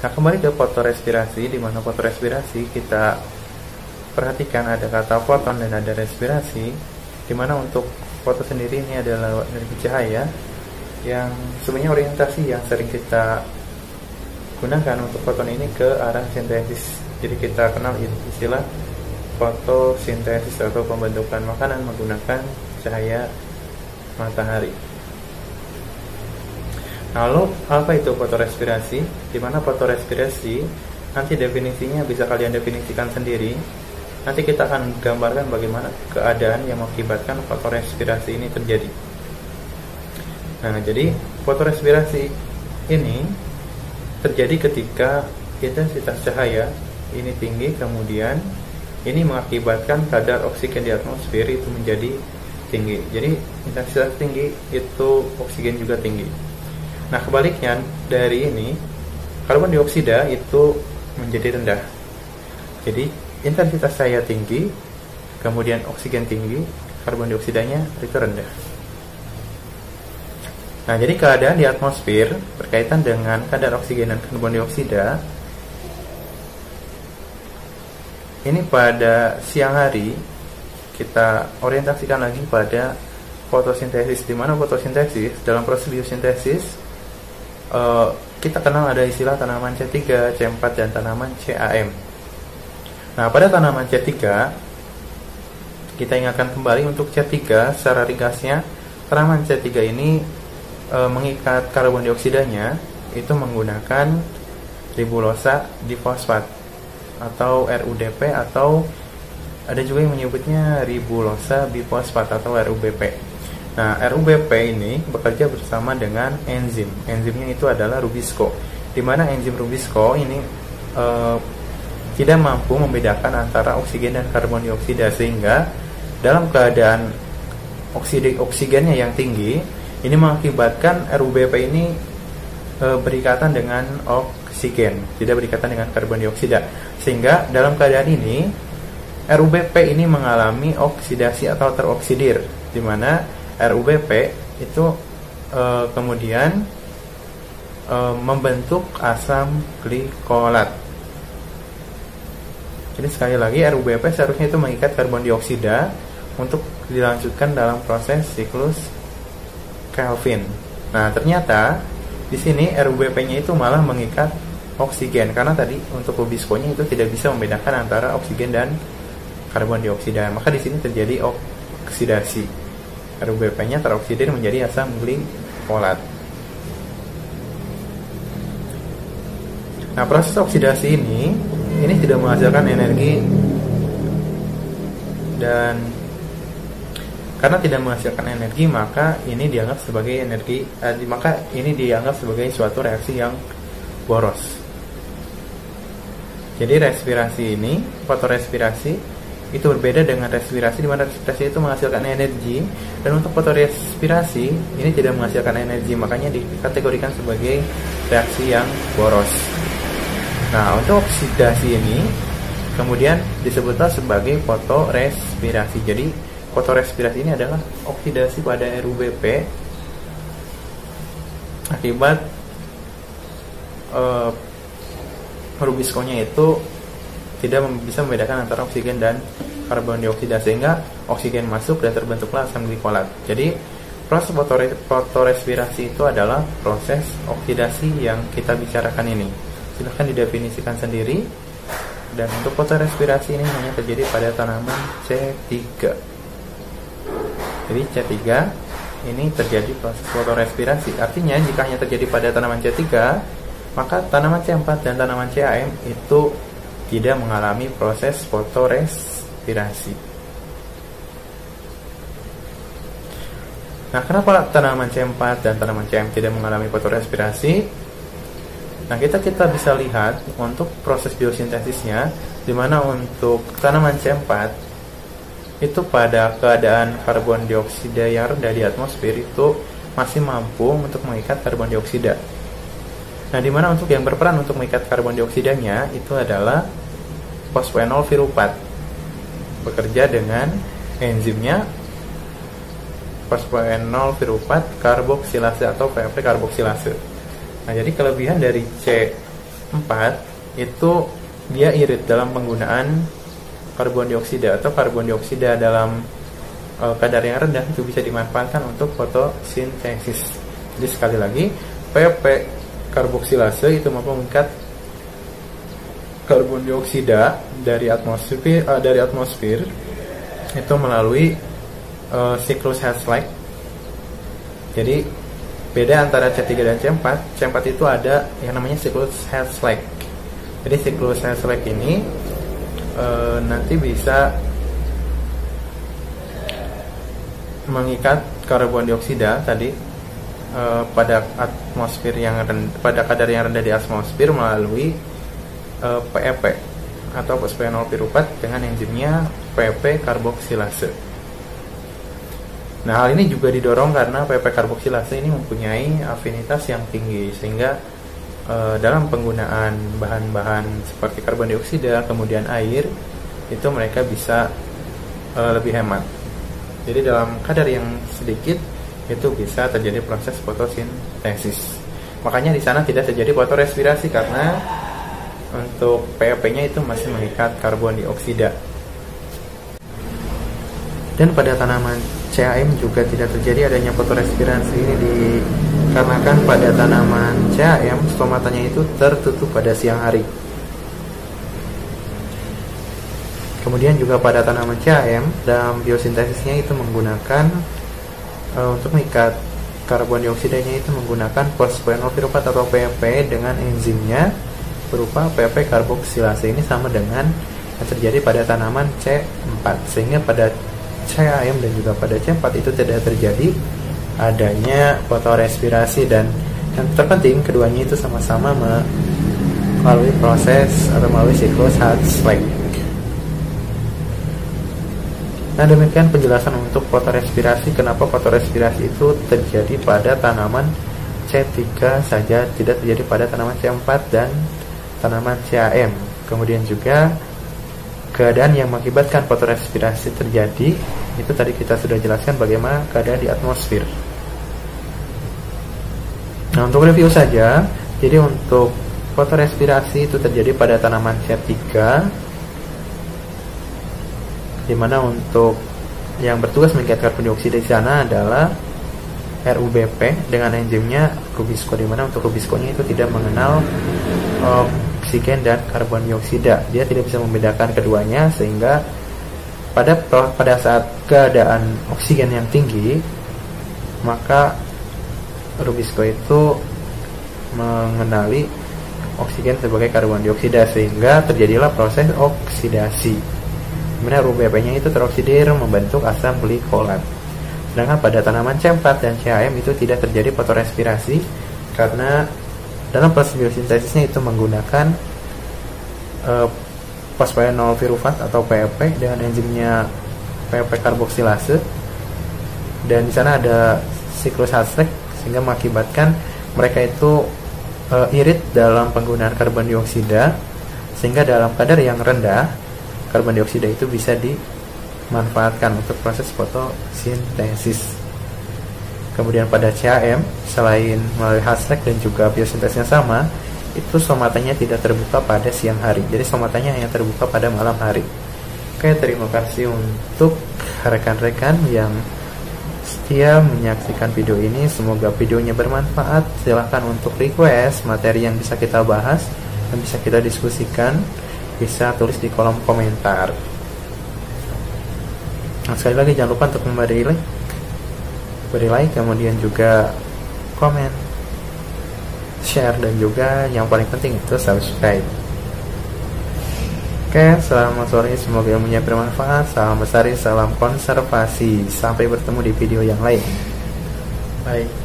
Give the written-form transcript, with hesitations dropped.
Nah, kembali ke fotorespirasi, di mana fotorespirasi kita perhatikan ada kata foton dan ada respirasi, di mana untuk foto sendiri ini adalah energi cahaya yang sebenarnya orientasi yang sering kita gunakan untuk foton ini ke arah sintesis. Jadi kita kenal istilah fotosintesis atau pembentukan makanan menggunakan cahaya matahari. Lalu apa itu fotorespirasi? Di mana fotorespirasi nanti definisinya bisa kalian definisikan sendiri. Nanti kita akan gambarkan bagaimana keadaan yang mengakibatkan fotorespirasi ini terjadi. Nah, jadi fotorespirasi ini terjadi ketika intensitas cahaya ini tinggi, kemudian ini mengakibatkan kadar oksigen di atmosfer itu menjadi tinggi. Jadi intensitas tinggi itu oksigen juga tinggi. Nah, kebaliknya dari ini, karbon dioksida itu menjadi rendah. Jadi intensitas cahaya tinggi, kemudian oksigen tinggi, karbon dioksidanya itu rendah. Nah, jadi keadaan di atmosfer berkaitan dengan kadar oksigen dan karbon dioksida ini pada siang hari kita orientasikan lagi pada fotosintesis, di mana fotosintesis dalam proses biosintesis kita kenal ada istilah tanaman C3, C4 dan tanaman CAM. Nah, pada tanaman C3 kita ingatkan kembali untuk C3 secara ringkasnya, tanaman C3 ini mengikat karbon dioksidanya itu menggunakan ribulosa difosfat atau RUDP, atau ada juga yang menyebutnya ribulosa bifosfat atau RUBP. Nah, RUBP ini bekerja bersama dengan enzim. Enzimnya itu adalah Rubisco, di mana enzim Rubisco ini tidak mampu membedakan antara oksigen dan karbon dioksida, sehingga dalam keadaan oksigennya yang tinggi ini mengakibatkan RUBP ini berikatan dengan oksigen, tidak berikatan dengan karbon dioksida, sehingga dalam keadaan ini RUBP ini mengalami oksidasi atau teroksidir, di mana RUBP itu kemudian membentuk asam glikolat. Jadi sekali lagi, RUBP seharusnya itu mengikat karbon dioksida untuk dilanjutkan dalam proses siklus Kelvin. Nah, ternyata di sini RUBP-nya itu malah mengikat oksigen, karena tadi untuk Rubisco-nya itu tidak bisa membedakan antara oksigen dan karbon dioksida. Maka di sini terjadi oksidasi. RUBP-nya teroksidir menjadi asam glikolat. Nah, proses oksidasi ini tidak menghasilkan energi, dan karena tidak menghasilkan energi, maka ini dianggap sebagai suatu reaksi yang boros. Jadi respirasi ini, fotorespirasi itu berbeda dengan respirasi, di mana respirasi itu menghasilkan energi, dan untuk fotorespirasi ini tidak menghasilkan energi, makanya dikategorikan sebagai reaksi yang boros. Nah, untuk oksidasi ini kemudian disebutlah sebagai fotorespirasi. Jadi fotorespirasi ini adalah oksidasi pada RUBP akibat Rubisco-nya itu tidak bisa membedakan antara oksigen dan karbon dioksida, sehingga oksigen masuk dan terbentuklah asam glikolat. Jadi proses fotorespirasi itu adalah proses oksidasi yang kita bicarakan ini. Silahkan didefinisikan sendiri. Dan untuk fotorespirasi ini hanya terjadi pada tanaman C3. Jadi C3 ini terjadi proses fotorespirasi. Artinya jika hanya terjadi pada tanaman C3, maka tanaman C4 dan tanaman CAM itu tidak mengalami proses fotorespirasi. Nah, kenapa tanaman C4 dan tanaman CAM tidak mengalami fotorespirasi? Nah, kita bisa lihat untuk proses biosintesisnya, di mana untuk tanaman C4 itu pada keadaan karbon dioksida yang rendah di atmosfer itu masih mampu untuk mengikat karbon dioksida. Nah, di mana untuk yang berperan untuk mengikat karbon dioksidanya itu adalah fosfenol virupat, bekerja dengan enzimnya fosfenol virupat karboksilase atau PFP karboksilase. Nah, jadi kelebihan dari C4 itu dia irit dalam penggunaan karbon dioksida, atau karbon dioksida dalam kadar yang rendah itu bisa dimanfaatkan untuk fotosintesis. Jadi sekali lagi, PP karboksilase itu mampu mengikat karbon dioksida dari atmosfer itu melalui siklus Hertzsprung. Jadi beda antara C3 dan C4. C4 itu ada yang namanya siklus Hertzsprung. Jadi siklus Hertzsprung ini nanti bisa mengikat karbon dioksida tadi pada atmosfer yang pada kadar yang rendah di atmosfer melalui PEP atau fosfonol piruvat dengan enzimnya PP karboksilase. Nah, hal ini juga didorong karena PP karboksilase ini mempunyai afinitas yang tinggi, sehingga dalam penggunaan bahan-bahan seperti karbon dioksida kemudian air itu mereka bisa lebih hemat. Jadi dalam kadar yang sedikit itu bisa terjadi proses fotosintesis. Makanya di sana tidak terjadi fotorespirasi karena untuk PEP-nya itu masih mengikat karbon dioksida. Dan pada tanaman CAM juga tidak terjadi adanya fotorespirasi. Ini dikarenakan pada tanaman CAM stomatanya itu tertutup pada siang hari. Kemudian juga pada tanaman CAM dalam biosintesisnya itu menggunakan untuk mengikat karbon dioksidanya itu menggunakan fosfonol piruvat atau PP dengan enzimnya berupa PP karboksilase. Ini sama dengan yang terjadi pada tanaman C4, sehingga pada CAM dan juga pada C4 itu tidak terjadi adanya fotorespirasi. Dan yang terpenting keduanya itu sama-sama melalui proses atau melalui siklus Hertzsprung. Nah, demikian penjelasan untuk fotorespirasi. Kenapa fotorespirasi itu terjadi pada tanaman C3 saja, tidak terjadi pada tanaman C4 dan tanaman CAM. Kemudian juga keadaan yang mengakibatkan fotorespirasi terjadi itu tadi kita sudah jelaskan bagaimana keadaan di atmosfer. Nah, untuk review saja, jadi untuk fotorespirasi itu terjadi pada tanaman C3, di mana untuk yang bertugas mengikat karbon dioksida di sana adalah RUBP dengan enzimnya Rubisco, di mana untuk Rubisco-nya itu tidak mengenal oksigen dan karbon dioksida. Dia tidak bisa membedakan keduanya, sehingga pada saat keadaan oksigen yang tinggi, maka Rubisco itu mengenali oksigen sebagai karbon dioksida, sehingga terjadilah proses oksidasi. Kemudian RUBP-nya itu teroksidir membentuk asam glikolat. Sedangkan pada tanaman C4 dan CAM itu tidak terjadi fotorespirasi karena dalam proses biosintesisnya itu menggunakan fosfonol piruvat atau PEP dengan enzimnya PP karboksilase, dan di sana ada siklus Hertzsprung sehingga mengakibatkan mereka itu irit dalam penggunaan karbon dioksida, sehingga dalam kadar yang rendah karbon dioksida itu bisa dimanfaatkan untuk proses fotosintesis. Kemudian pada CAM, selain melalui Hertzsprung dan juga biosintesisnya sama, itu stomatanya tidak terbuka pada siang hari. Jadi stomatanya hanya terbuka pada malam hari. Oke, terima kasih untuk rekan-rekan yang setia menyaksikan video ini. Semoga videonya bermanfaat. Silahkan untuk request materi yang bisa kita bahas dan bisa kita diskusikan, bisa tulis di kolom komentar. Nah, sekali lagi jangan lupa untuk beri like, kemudian juga komen, share, dan juga yang paling penting itu subscribe. Oke, selamat sore, semoga ilmunya bermanfaat. Salam bestari, salam konservasi. Sampai bertemu di video yang lain. Bye.